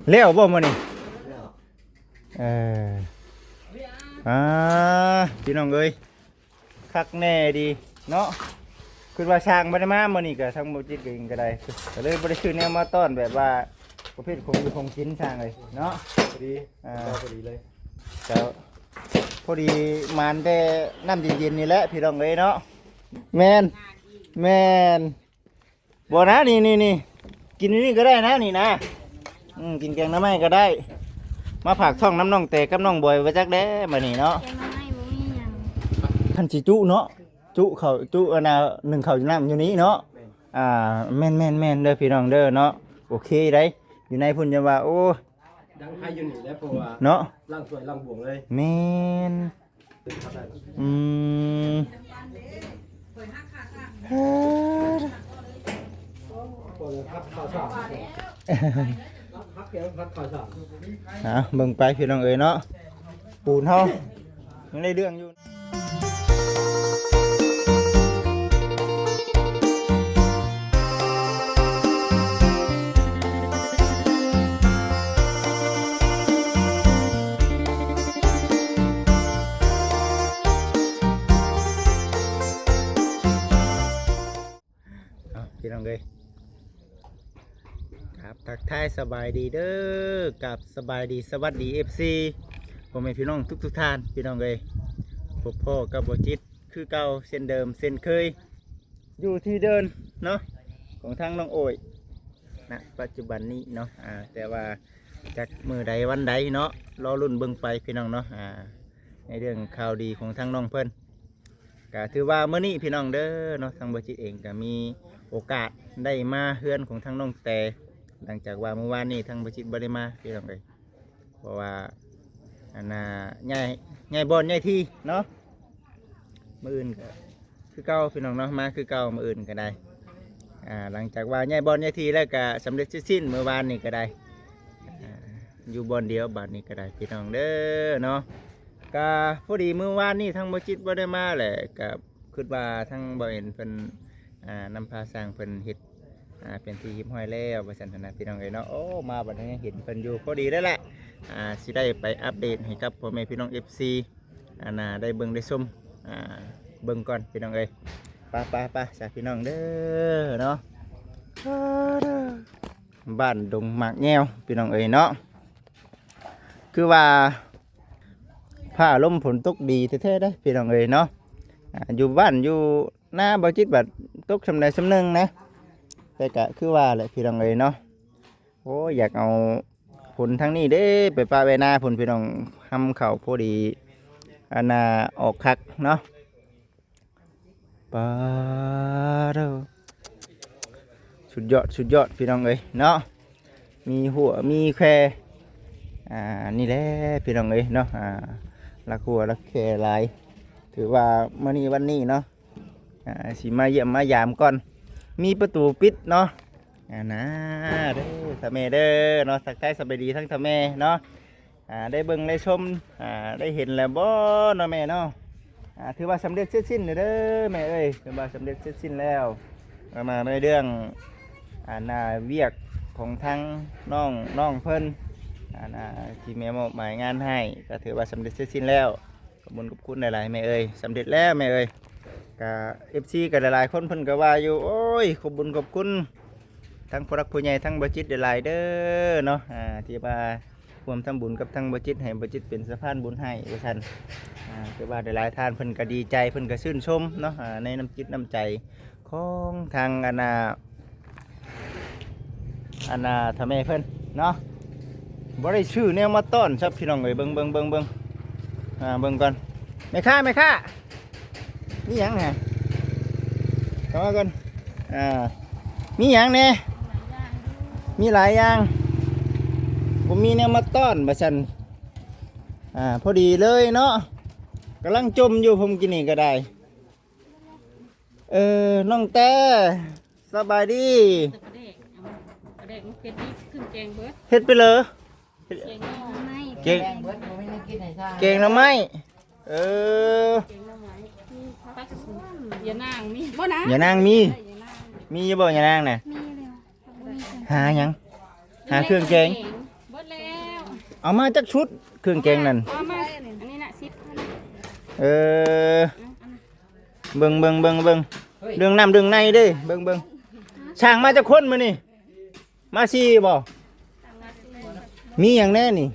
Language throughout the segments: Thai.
เลี้ยวบ่มื้อนี้เอออ่าพี่น้องเอ้ยคักแน่ดีเนาะคือว่าช่างบ่ได้มามื้อนี้ก็ทั้งบ่จิตก็เองก็ได้ก็เลยบ่ได้ซื้อแนวมาต้อนแบบว่าประเภทของอยู่ของกินช่างเลยเนาะพอดีพอดีเลยก็พอดีมานแต่น้ำเย็นๆนี่แหละพี่น้องเอ้ยเนาะแม่นบ่นะนี่กินนี่ก็ได้นะนี่นะกินแกงน้ำไม้ก็ได้มาผักท่องน้ำน้องแต่กับน้องบอยไว้จักแด้มานี่เนาะแกงน้ำไม้บ่มีหยัง ท่านสิจุเนาะจุเขาจุอันน่ะหนึ่งเขาอยู่น้ำอยู่นี้เนาะแม่นเด้อพี่น้องเด้อเนาะโอเคได้อยู่ในพุ่นจะว่าโอ้ดังไพ่อยู่นี่แล้วเพราะว่าเนาะล่างสวยล่างบวงเลยแม่นพักข่าวสารพักเกี่ยวพักข่าวสารเบิ่งไปพี่น้องเอ๋ยเนาะปูนเฮายังได้เรื่องอยู่พี่น้องเอ๋ยครับทักทายสบายดีเด้อกับสบายดีสวัสดี FC ผมเป็นพี่น้องทุกท่านพี่น้องเอ๋ยพบพ่อกับบ่จิตคือเก่าเส้นเดิมเส้นเคยอยู่ที่เดินเนาะของทางน้องโอยณปัจจุบันนี้เนาะแต่ว่าจากมือใดวันใดเนาะรอรุ่นเบิ่งไปพี่น้องเนาะในเรื่องข่าวดีของทางน้องเพิ่นก็ถือว่าเมื่อนี้พี่น้องเด้อเนาะทางบ่จิตเองก็มีโอกาสได้มาเฮือนของทางน้องแต่หลังจากว่าเมื่อวานนี้ทางบ่จิตบ่ได้มาพี่น้องเลยเพราะว่าใหญ่บอลใหญ่ที่เนาะมื้ออื่นก็คือเก่าพี่น้องเนาะมาคือเก่ามื้ออื่นก็ได้หลังจากว่าใหญ่บอลใหญ่ที่แล้วก็สำเร็จสิ้นเมื่อวานนี้ก็ได้อยู่บอลเดียวบาดนี้ก็ได้พี่น้องเด้อเนาะก็พอดีเมื่อวานนี้ทางบ่จิตบ่ได้มาแหละก็คิดว่าทางบ่เห็นเพิ่นนำพาสร้างเพิ่นเฮ็ดเป็นที่หิบห้อยแล้วประชันธนาพี่น้องเอ๋ยเนาะโอ้มาบัดนี้เห็นเพิ่นอยู่พอดีได้แหละสิได้ไปอัปเดตให้กับพ่อแม่พี่น้อง FC ได้เบิ่งได้ชมเบิ่งก่อนพี่น้องเอ๋ยไปสาพี่น้องเด้อเนาะบ้านดงหมากแง้วพี่น้องเอ๋ยเนาะคือว่าผ้าลมฝนตกดีแท้ๆได้พี่น้องเอ๋ยเนาะอยู่บ้านอยู่หน้าบ่จิตบัดตกสำใดสำหนึ่งนะแต่กะคือว่าแหละพี่น้องเอ๋ยเนาะโอ้อยากเอาผลทั้งนี้เด้ไปปลาไปนาผลพี่น้องทำเข่าพอดีออกคักเนาะปลาเด้อสุดยอดพี่น้องเอ๋ยเนาะมีหัวมีแค่นี่แหละพี่น้องเอ๋ยเนาะลักหัวลักแค่ลายถือว่ามื้อนี้วันนี้เนาะสิมาเยี่ยมมายามก่อนมีประตูปิดเนาะนะเด้อทำแม่เด้อเนาะสักท้ายสบายดีทั้งทำแม่เนาะได้เบิ่งได้ชมได้เห็นแล้วบ่เนาะแม่เนาะถือว่าสำเร็จเสร็จสิ้นเด้อแม่เอ้ยถือว่าสำเร็จเสร็จสิ้นแล้วมาในเรื่องเวียกของทั้งน้องเพิ่นที่แม่มอบหมายงานให้ก็ถือว่าสำเร็จเสร็จสิ้นแล้วขอบคุณหลายๆแม่เอ้ยสำเร็จแล้วแม่เอ้ยกับFC กับหลายๆคนเพิ่นก็ว่าอยู่โอ้ยขอบคุณทั้งผู้รักผู้ใหญ่ทั้งบ่จิตหลายๆเด้อเนาะที่ว่าร่วมทำบุญกับทั้งบ่จิตให้บ่จิตเป็นสะพานบุญให้ว่าซั่นคือว่าหลายๆท่านเพิ่นก็ดีใจเพิ่นก็ชื่นชมเนาะในน้ำจิตน้ำใจของทางทำแม่เพิ่นเนาะบ่ได้ชื่อแนวมาต้อนครับพี่น้องเอ้ยเบิ่งก่อนแม่ค้ามีหยังไงเข้ามาก่อนมีหยังแน่มีหลายอย่างผมมีเนี่ยมาต้อนมาชันพอดีเลยเนาะกำลังจมอยู่ผมกินนี่ก็ได้น้องแต่สบายดีเฮ็ดไปเลยเก่งน้ำไม้อย่านางมีบ่นะ อย่านางมีอยู่บ่อย่านางน่ะหาหยังหาเครื่องแกง เอามาจักชุดเครื่องแกงนั่น เอามาอันนี้น่ะ10 เออเบิ่งเรื่องน้ำเรื่องในเด้เบิ่งช่างมาจักคนมื้อนี่มา4บ่มีหยังแน่นี่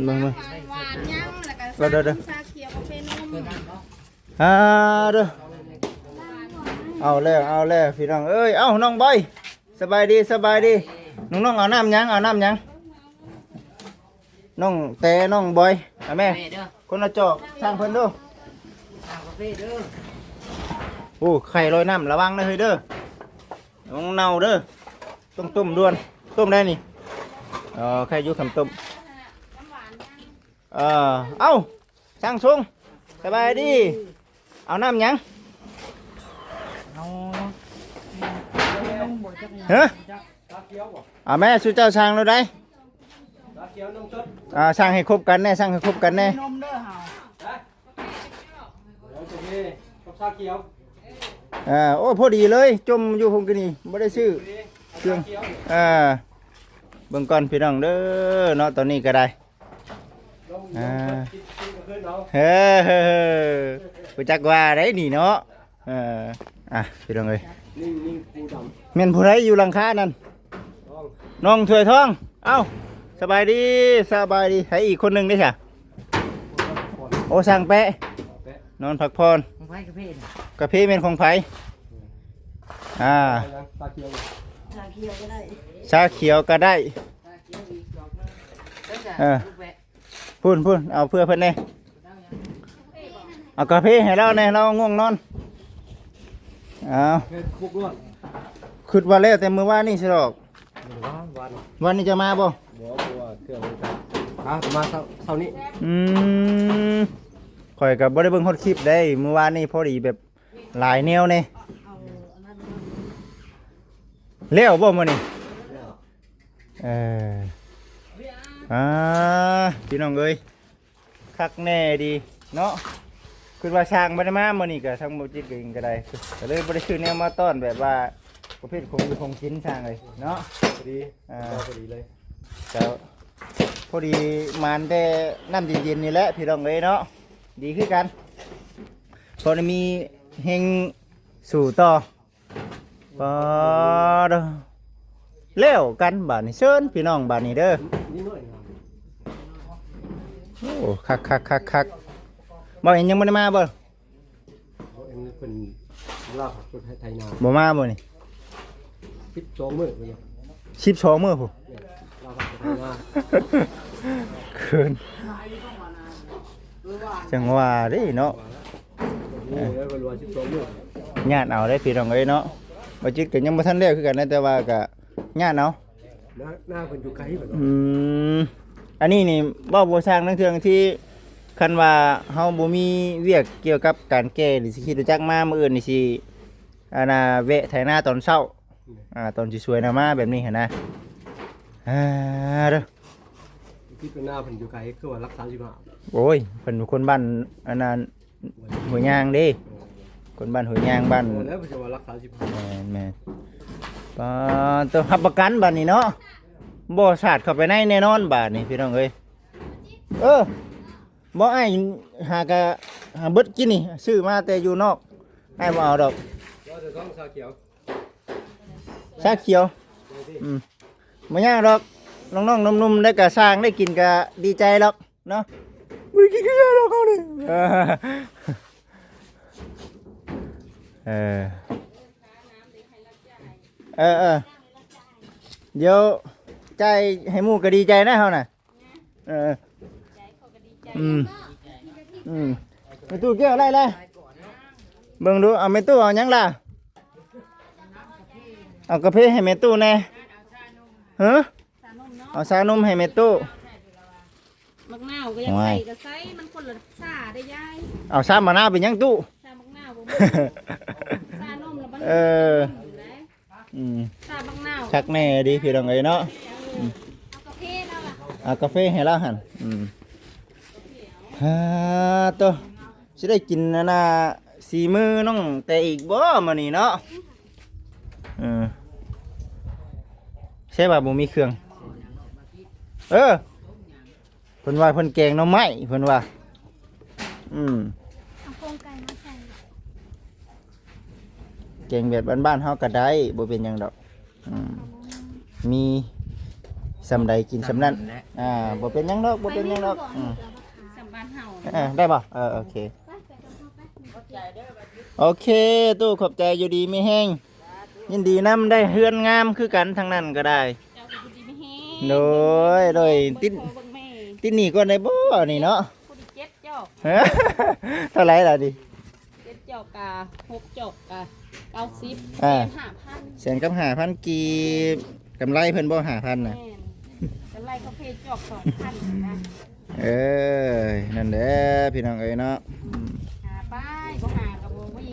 เบิ่ง หวานยังแล้วก็ เด้อ ชาเขียวกาแฟนม เด้อเอาแล้วพี่น้องเอ้ยเอ้าน้องบอยสบายดีน้องเอาน้ำหยังน้องแต่น้องบอยเอาแม่คนละจอกช่างเพิ่นดูโอ้ไข่ลอยน้ำระวังนะเฮ้ยเด้อน้องเน่าเด้อต้องต้มด่วนต้มได้นี่ไข่อยู่คำต้มเอ้าช่างซุงสบายดีเอาน้ำหยังฮะ ชาเขียวบ่ แม่สุเจ้าช่างเราได้ ชาเขียวนมสด ช่างให้ครบกันแน่ช่างให้ครบกันแน่ เดี๋ยวจะมีกับชาเขียว โอ้พอดีเลยจมอยู่ผมกันนี่ไม่ได้ซื้อเครื่องเบิ่งก่อนพี่น้องเด้อเนาะตอนนี้ก็ได้ ลงกินกับเพื่อนเรา ไปจักว่าได้นี่เนาะพี่น้องเอ้ย นิ่งปูดำ แม่นผู้ใดอยู่หลังคานั่น ต้อง น้องถวยทองเอ้าสบายดีให้อีกคนหนึงได้ค่ะโอ้สั่งแปะนอนพักผ่อน ของไผ่กระเพาะ กาแฟเป็นของไผชาเขียว ชาเขียวก็ได้ ชาเขียวก็ได้ ชาเขียวอีกดอกนึงแล้วจะ ลูกแวะ พุ่นเอาเพื่อเพิ่นแน่เอากาแฟให้เราแน่เราง่วงนอนเอา เฮ็ดคุกล้วน คิดว่าแล้วแต่มื้อวานนี่สิดอก วัน วันนี้จะมาบ่ บ่ตัวเครื่องมันกันมาเช้านี้ ข่อยก็บ่ได้เบิ่งฮอดคลิปได้มื้อวานนี่พอดีแบบหลายแนวแน่ เอาอันนั้น แล้วบ่มื้อนี้พี่น้องเอ้ยคักแน่ดีเนาะคือว่าช่างบ่ได้มามื้อนี้ก็ทั้งบ่จิตเองก็ได้ก็เลยบ่ได้ซื้อแนวมาต้อนแบบว่าประเภทของอยู่ของกินช่างเลยเนาะ พอดีพอดีเลย ก็พอดีมานแต่น้ำเย็นๆนี่แหละพี่น้องเอ้ยเนาะดีคือกันพอได้มีเฮงสู่ต่อปอดแล้วกันบาดนี้เชิญพี่น้องบาดนี้เด้อ นี่หน่อยนะ โอ้คักบ่เห็นยังบ่ได้มาบ่ เอ็งเป็นลาบคนไทยนา บ่มาบ่นี่ 12มื้อเนี่ย 12มื้อพุ่น ลาบคนไทยนา เกินจังว่าเด้เนาะ นี่แล้วก็รวม12มื้อ ญาติเอาได้พี่น้องเอ้ยเนาะบ่จิตก็ยังบ่ทันแล้วคือกันนะแต่ว่าก็ญาติเอา หน้าเพิ่นอยู่ไกลเพิ่น อันนี้นี่เว้าบ่สร้างทั้งเทื่องที่คันว่าเฮาบ่มีเวียกเกี่ยวกับการแก้หรือสิคิดรู้จักมามื้ออื่นนี่สิแวะไถนาตอนเช้าตอนสิสวยนะมาแบบนี้หั่นนะเด้อ ที่เป็นหน้าเพิ่นอยู่ไกลคือว่ารัก35 โอ้ยเพิ่นเป็นคนบ้านอันนั้นหัวยางเด้คนบ้านหัวยางบ้าน แล้วเพิ่นจะว่ารัก35 แม่นต้องรับประกันบัดนี้เนาะบ่สาดเข้าไปในแน่นอนบาดนี้พี่น้องเอ้ยบ่อ้ายหาเบิดกินนี่ซื้อมาแต่อยู่นอกอ้ายบ่เอาดอก ก็จะต้องชาเขียว ชาเขียวบ่ยากดอกน้องๆนุ่มๆได้ก็สร้างได้กินก็ดีใจหรอกเนาะบ่ได้กินก็ยากดอกเขานี่เดี๋ยวใจให้หมู่ก็ดีใจนะเฮาน่ะไปตู้เกี่ยวอะไรเลยเบิ่งดูเอาแม่ตู้เอาหยังล่ะเอากาแฟให้แม่ตู้แน่ฮะเอาชานมให้แม่ตู้ มักนาวก็ยังใส่ก็ใส่มันคนละชาได้ยาย เอาชามะนาวเป็นหยังตู้ ชามักนาวบ่ชานมแล้วมันชามักนาว ชักแน่ดีพี่น้องเอ้ยเนาะ เอากาแฟแล้วล่ะ เอากาแฟให้เราหั่นตัวสิได้กินสีมือน้องแต่อีกบ่มื้อนี้เนาะใช่ป่ะบ่มีเครื่อง เออเพิ่นว่าเพิ่นแกงหน่อไม้เพิ่นว่าเอาโครงไก่มาใส่ แกงแบบบ้านๆเฮาก็ได้บ่เป็นหยังดอกมีสำใดกินสำนั้นบ่เป็นหยังดอกบ่เป็นหยังดอกสำบ้านเฮา ได้ป่ะโอเคโอเคตู้ขอบใจอยู่ดีไม่แห้งยินดีนำได้เฮือนงามคือกันทั้งนั้นก็ได้ เจ้าก็ดีไม่แห้ง โดยติดหนี่ก่อนได้บ่นี่เนาะ ผู้ที่7จอก เท่าไหร่ล่ะดิ 7จอกกะ6จอกกะ90 แสนกับ5,000กีบกำไรเพิ่นบ่5,000น่ะ แม่นกำไรเขาเพจจอก2,000นะ นั่นแหละพี่น้องเอ้ยเนาะ หาไปบ่หากับบ่มี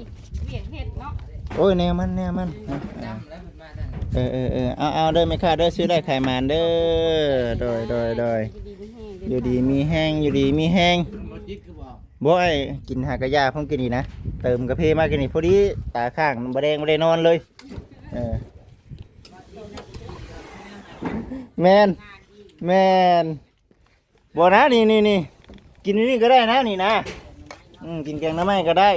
เวียกเฮ็ดเนาะ โอ้ยแนวมัน จำแล้วเพิ่นมาท่าน เอาเด้อไม่ค่าเด้อซื้อได้ไข่มานเด้อโดยอยู่ดีมีแห้งอยู่ดีมีแห้ง บ่จิตคือบอก บ่ไอ้กินหากระยาผมกินนี่นะเติมกาแฟมากินนี่พอดีตาข้างบ่แดงบ่ได้นอนเลยแม่นบ่นะนี่กินนี่ก็ได้นะนี่นะกินแกงหน่อไม้ก็ได้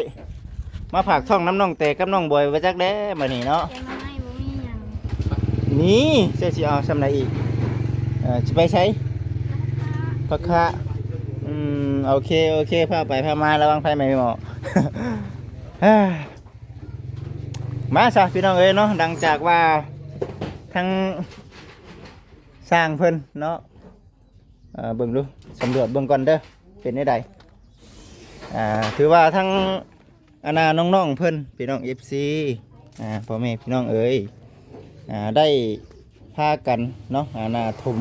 มาผักท่องน้ำน้องแต่กับน้องบอยไว้จักแด้มานี่เนาะ แกงมาให้บ่มีหยัง นี่เสียสิเอาสำไหนอีกจะไปใช้พักคะโอเคพาไปพามาระวังไฟไหม้หมอ มาซะพี่น้องเอ้ยเนาะดังจากว่าทั้งสร้างเพิ่นเนาะเบิ่งดูสำรวจเบิ่งก่อนเด้อเป็นได้ใดถือว่าทั้งอาณาน้องๆเพิ่นพี่น้อง FC พ่อแม่พี่น้องเอ้ยได้พากันเนาะอาณาทุม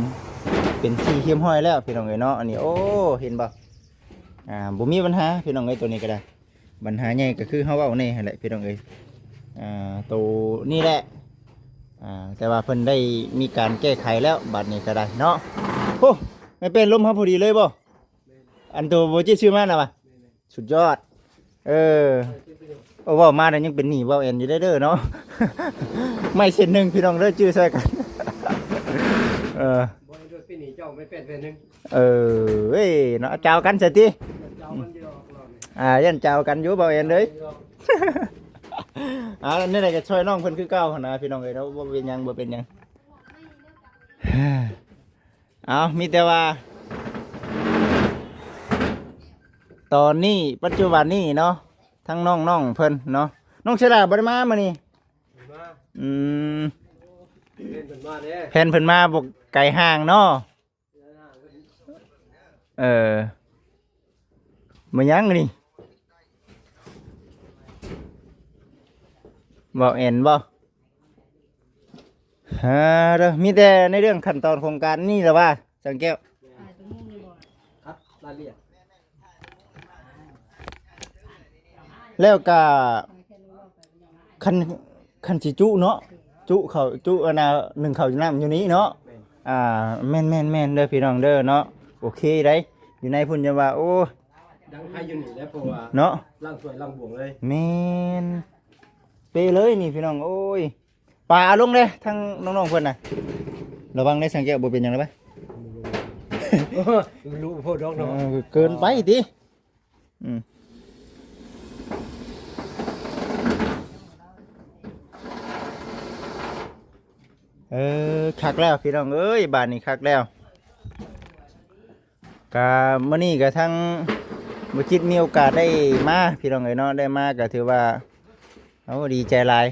เป็นที่เฮียมห้อยแล้วพี่น้องเอ้ยเนาะอันนี้โอ้เห็นบ่บ่มีปัญหาพี่น้องเอ้ยตัวนี้ก็ได้ปัญหาใหญ่ก็คือเฮาเว้าแน่หั่นแหละพี่น้องเอ้ยตัวนี้แหละแต่ว่าเพิ่นได้มีการแก้ไขแล้วบัดนี้ก็ได้เนาะโอ้ไม่เป็นลมครับพอดีเลยบ่อันตัวบ่จิชื่อมาน่ะว่ะสุดยอดเว้ามาแล้วยังเป็นหนี้เว้าแอนอยู่เด้อเนาะ ไม่เส้นหนึงพี่น้องเด้อชื่อใส่กัน บ่ได้ด้วยปีนี้เจ้าไม่เป็นเป็นนึง เว้ยเนาะเจ้ากันซะติ เจ้ามันอยู่ดอกเรานี่ ยันเจ้ากันอยู่เว้าแอนเด้ย นี่แหละก็ช่วยน้องเพิ่นคือเก่าหั่นนะพี่น้องเอ้ยเนาะบ่เป็นหยังบ่เป็นหยัง มีแต่ว่าตอนนี้ปัจจุบันนี้เนาะทั้งน้องเพิ่นเนาะน้องเสยดาบ่ได้มามื้อนี้ มา แ เป็นมาเด้ แผนเพิ่นมาบ่ไกลห่างเนาะมายังนี่บ่เอ็นบ่เด้อมีแต่ในเรื่องขั้นตอนโครงการนี่แหละว่าสังแก้ว ครับรายละเอียด แล้วก็คันสิจุเนาะจุเขาจุอันน่ะหนึ่งเขาอยู่น้ำอยู่นี้เนาะแม่นเด้อพี่น้องเด้อเนาะโอเคได้อยู่ในพุ่นจะว่าโอ้ ดังไทยอยู่นี่แล้วเพราะว่า เนาะ ล่างสวยล่างบวงเลย แม่นเปเลยนี่พี่น้องโอ้ยปลาลงเด้ทั้งน้องๆเพิ่นน่ะระวังได้สังเกตบ่เป็นหยังได๋ รู้โพดดอกเนาะ เกินไปติคักแล้วพี่น้องเอ้ยบ้านนี้คักแล้วก็มื้อนี้ก็ทั้งบ่คิดมีโอกาสได้มาพี่น้องเอ้ยเนาะได้มาก็ถือว่าเอาดีใจหลาย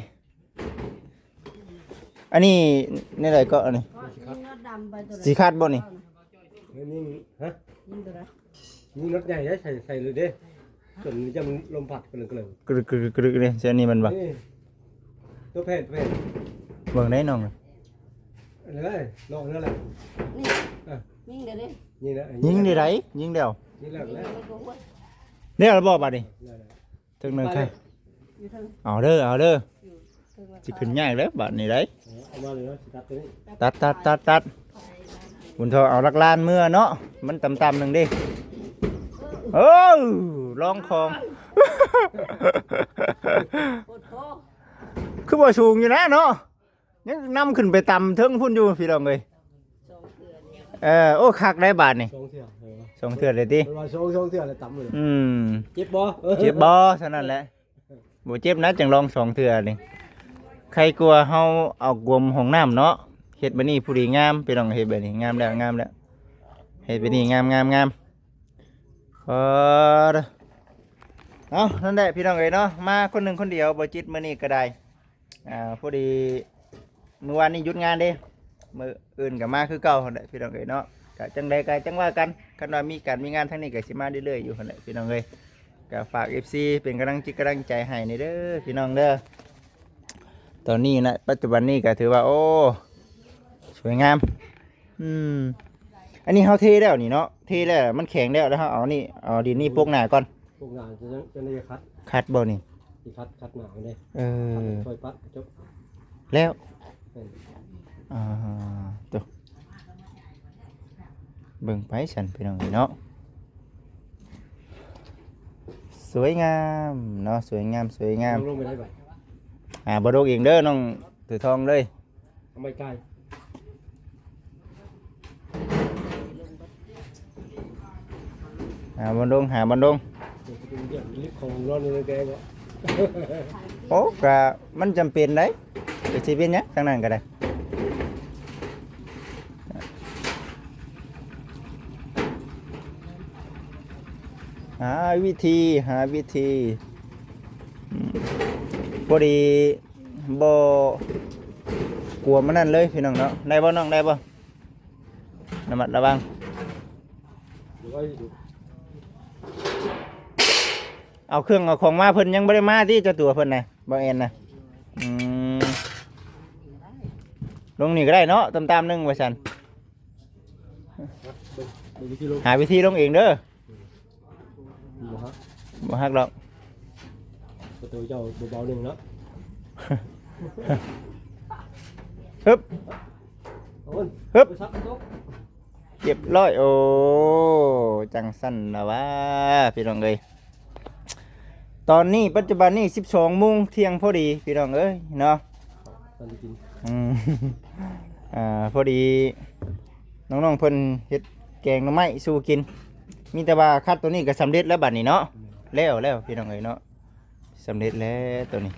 อันนี้นี่อะไรก็อันนี้สีคาดบ่นี่ นี่ฮะนี่รถใหญ่ใส่เลยเด้ส่วนนี้จะมันลมพัดกันเลย กรึกนี่เส้นนี้มันบ่ ตัวเพจ เบิ่งได้น้อง เลยลองนั่นแหละ นี่เดี๋ยวนี้ นี่นะ ยิงได้ไรยิงเดียว นี่แหละแล้ว เดี๋ยวบ่บัดนี้ถึงนึงใครเอาเด้อสิขึ้นยากแล้วบัดนี้ได้ เอามาเลยนะตัดตัวนี้ ตัดบุญทอเอาลักลานเมื่อเนาะมันต่ำๆหนึ่งดิลองของ คือบ่สูงอยู่นะเนาะยังนำขึ้นไปต่ำเทิงพุ่นอยู่พี่น้องเอ้ย โอ้คักได้บาทนี่ สองเถื่อ สองเทื่อเลยติ เวลาสองเถื่อเลยต่ำเลย อืม เจ็บบ่ เจ็บบ่เท่านั้นแหละบ่เจ็บนะจังลองสองเทื่อนี่ใครกลัวเฮาเอากลมห้องน้ำเนาะเฮ็ดบัดนี้ผู้ดีงามไปลองเฮ็ดบัดนี้งามแล้วเฮ็ดบัดนี้งามเออเอานั่นแหละพี่น้องเอ้ยเนาะมาคนหนึงคนเดียวบ่จิตมื้อนี้ก็ได้พอดีเมื่อวานนี้หยุดงานเด้มื้ออื่นก็มาคือเก่าหั่นแหละพี่น้องเอ้ยเนาะก็จังใดก็จังว่ากันคันว่ามีการมีงานทางนี้ก็สิมาเรื่อยๆอยู่หั่นแหละพี่น้องเอ้ยก็ฝาก FC เป็นกำลังใจให้นี่เด้อพี่น้องเด้อตอนนี้นะปัจจุบันนี้ก็ถือว่าโอ้สวยงามอันนี้เฮาเทแล้วนี่เนาะเทแล้วมันแข็งแล้วเฮาเอานี่เอาดินนี่ปกหน้าก่อน พวกงานจะได้คัดบ่นี่ ที่คัดหนาเลย ช่วยปัดจบ แล้วตัวเบิ่งไปฉันพี่น้องเนาะสวยงามเนาะสวยงามลงไปได้ไหม บ่ดกเองเด้อน้องถือทองเลย ไม่ใกล้ บันดงลิฟของร้อนเลยแกก็ โอ้กะมันจำเป็นđấy cái chi viên nhé thằng này cái nàyหาวิธีพอดีบ่กลัวมันนั่นเลยพี่น้องเนาะได้บ่น้องได้บ่ระมัดระวังเอาเครื่องเอาของมาเพิ่นยังบ่ได้มาที่เจ้าตัวเพิ่นน่ะบ่แอนน่ะลงนี่ก็ได้เนาะตามๆนึงว่าซั่นหาวิธีลงเองเด้อบ่ฮักดอกประตูเจ้าเบาๆนึงเนาะฮึบเรียบร้อยโอ้จังสั่นล่ะวะพี่น้องเอ้ยตอนนี้ปัจจุบันนี้ 12 โมงเที่ยงพอดีพี่น้องเอ้ยเนาะพอดีน้องๆเพิ่นเฮ็ดแกงหน่อไม้สู่กินมีแต่ว่าคัดตัวนี้ก็สำเร็จแล้วบัดนี้เนาะแล้วพี่น้องเอ้ยเนาะสำเร็จแล้วตัวนี้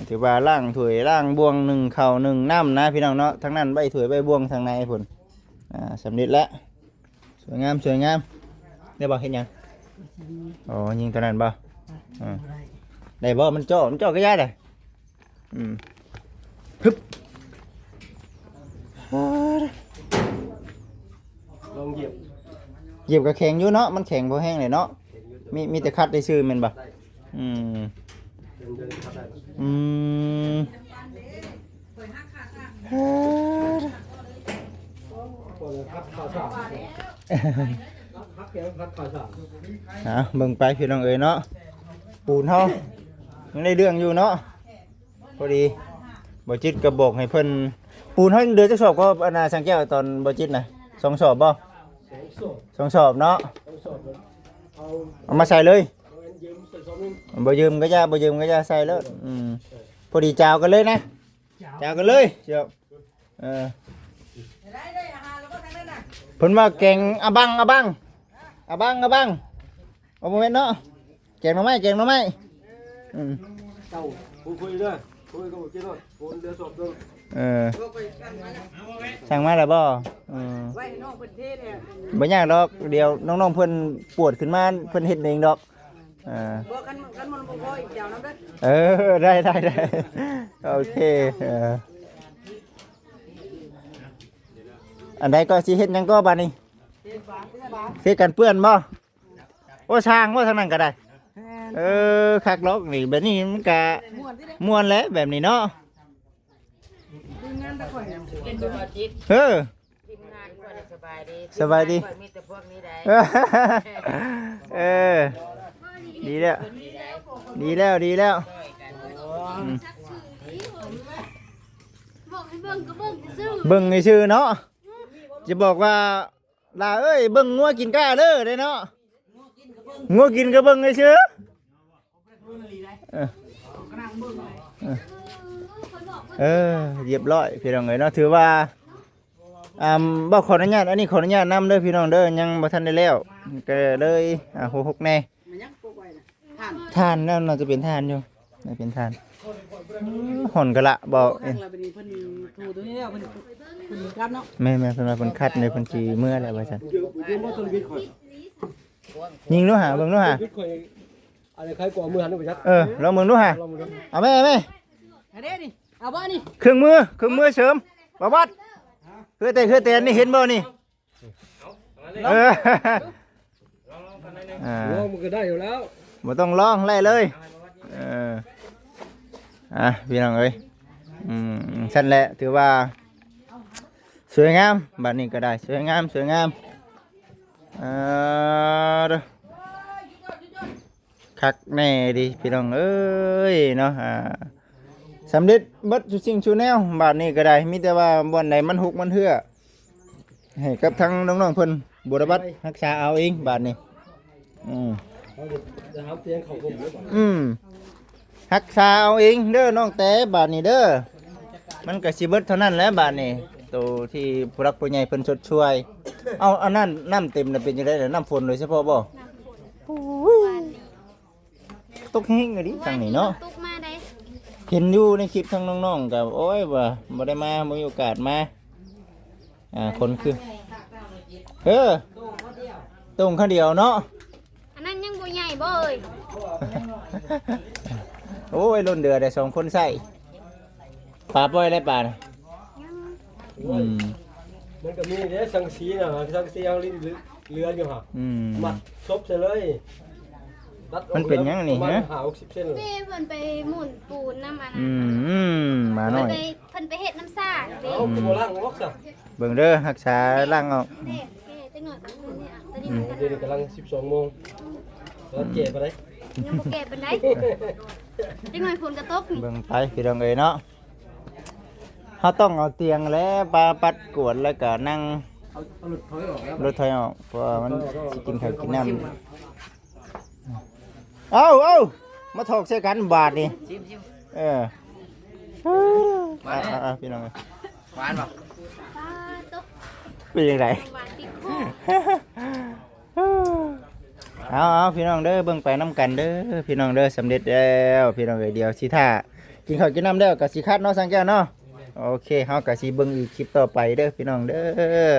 ถือว่าล้างถ้วยล้างบวงหนึ่งข้าวหนึ่งน้ำนะพี่น้องเนาะทั้งนั้นใบถ้วยใบบวงทางในพุ่นสำเร็จแล้วสวยงามได้บ่เห็นยังอ๋อยิงตัวนั้นบ่ได้บ่มันจ่อก็ยากเลยฮึบลองเหยียบกับแข็งอยู่เนาะมันแข็งพอแห้งเลยเนาะมีแต่คัดได้ซื้อมันบ่เบิ่งไปพี่น้องเอ๋ยเนาะปูนเฮายังได้เรื่องอยู่เนาะพอดีบ่จิตก็บอกให้เพิ่นปูนเฮาเดือจักสอบก็อันน่ะสังแก้วตอนบ่จิตน่ะ2 สอบบ่2 สอบเนาะเอามาใส่เลยบ่ยืมก็จะใส่แล้วพอดีจาวกันเลยนะจาวกันเลยเจ้าเพิ่นว่าแกงอะบังเอาบ่แม่นเนาะแกงหน่อไม้เจ้าคุยด้วยคุยกับเจ้าคนเดือดสอบด้วยสั่งมาแล้วบ่ไว้น้องเพิ่นเทศเนี่ยบ่ยากดอกเดี๋ยวน้องๆเพิ่นปวดขึ้นมาเพิ่นเฮ็ดเองดอกบ่กันมันบ่พออีกเดี๋ยวน้ำเด้อได้โอเคอันใดก็สิเฮ็ดหยังก็บัดนี้เฮ็ดกันเปื้อนบ่โอ้ช่างว่าทางนั้นก็ได้คักล็อกนี่แบบนี้มันก็ม่วนแล้วแบบนี้เนาะทีมงานตะข่อยเป็นสมาชิกทีมงานก็สบายดีมีแต่พวกนี้ได้ดีแล้วเบิ่งในชื่อเนาะจะบอกว่าลาเอ้ยเบิ่งงัวกินก้าเด้อได้เนาะงัวกินก็เบิ่งในชื่อเรียบร้อยพี่น้องเอ้ยเนาะถือว่า บ่ขออนุญาตอันนี้ขออนุญาตนำเด้อพี่น้องเด้อยังบ่ทันได้แล้วก็เลยหกแน่ท่านนั่นน่าจะเป็นท่านอยู่น่าเป็นท่านห่อนกะละบอกข้างเราเป็นเพิ่นถูตัวนี้แล้วเพิ่นกลับเนาะ แม่เพิ่นว่าเพิ่นคัดในเพิ่นสิเมื่อแล้วว่าซั่น เดี๋ยวมาต้นวิทย์ข่อย ยิงดูหาเบิ่งดูหา วิทย์ข่อยอะไรใครกว่ามือหันไปชัก ลองเบิ่งดูหา ลองมาดู เอาแม่ อันนี้นี่เอาบ่นี่ เครื่องมือเสริมบ่วัดคือแต่นี่เห็นบ่นี่ลองมันก็ได้อยู่แล้ว บ่ต้องลองไล่เลยพี่น้องเอ้ยซั่นแหละถือว่าสวยงามบัดนี้ก็ได้สวยงามเด้อคักแน่ดิพี่น้องเอ้ยเนาะสำเร็จเบิดทุกสิ่งทุกแนวบาดนี้ก็ได้มีแต่ว่าบ่อนใดมันหุกมันเหือให้กับทั้งน้องๆเพิ่นบุรบัตรักษาเอาเองบาดนี้จะทำเตียงเขาผมหรือเปล่ารักษาเอาเองเด้อน้องแต่บาดนี้เด้อมันก็สิเบิดเท่านั้นแหละบาดนี้ตัวที่ผู้รักผู้ใหญ่เพิ่นชดช่วยเอาอันนั้นน้ำเต็มน่ะเป็นจังได๋น้ำฝนโดยเฉพาะบ่ตกแห้งเลยดิทางนี้เนาะ ตุกมาได้ เห็นอยู่ในคลิปทั้งน้องๆกับโอ้ยบ่ได้มาบ่มีโอกาสมาคนคือตรงข้าวเดียวเนาะ อันนั้นยังบ่ใหญ่บ่เอ้ย โอ้ยล้นเดือได้2คนใส่ปลาปล่อยได้ปลาน่ะ มันก็มีเด้สังสีนะสังสีเอาลิ้นเลืออยู่ฮะมัดซบใส่เลยมันเป็นยังนี่ฮะหา60 เซนเลย เป้เพิ่นไปหมุนปูนน้ำมัน มาหน่อย เพิ่นไปเฮ็ดน้ำซ่าเด้ เอาตัวล่างงอกซะ เบิ่งเด้อรักษาล่างออก เด้จังหน่อยก็คือเนี่ยตอนนี้ เดี๋ยวกำลัง12 โมงแล้วเจ็บไปได้ ยังบ่แก่ปานใดจังหน่อยฝนกระตกนี่ เบิ่งไปพี่น้องเอ้ยเนาะเฮาต้องเอาเตียงและปลาปัดกวดแล้วก็นั่ง เอาหลุดถอยออกแล้ว รถถอยออกเพราะว่ามันสิกินข้าวกินน้ำเอามาถกใส่กันบาทนี่พี่น้อง หวานบ่ ปลาตก เป็นยังไง หวานติดคอ เอาพี่น้องเด้อเบิ่งไปน้ำกันเด้อพี่น้องเด้อสำเร็จแล้วพี่น้องเดียวสิท่ากินข้าวกินน้ำแล้วก็สิคัดเนาะสังแก้วเนาะโอเคเฮาก็สิเบิ่งอีกคลิปต่อไปเด้อพี่น้องเด้อ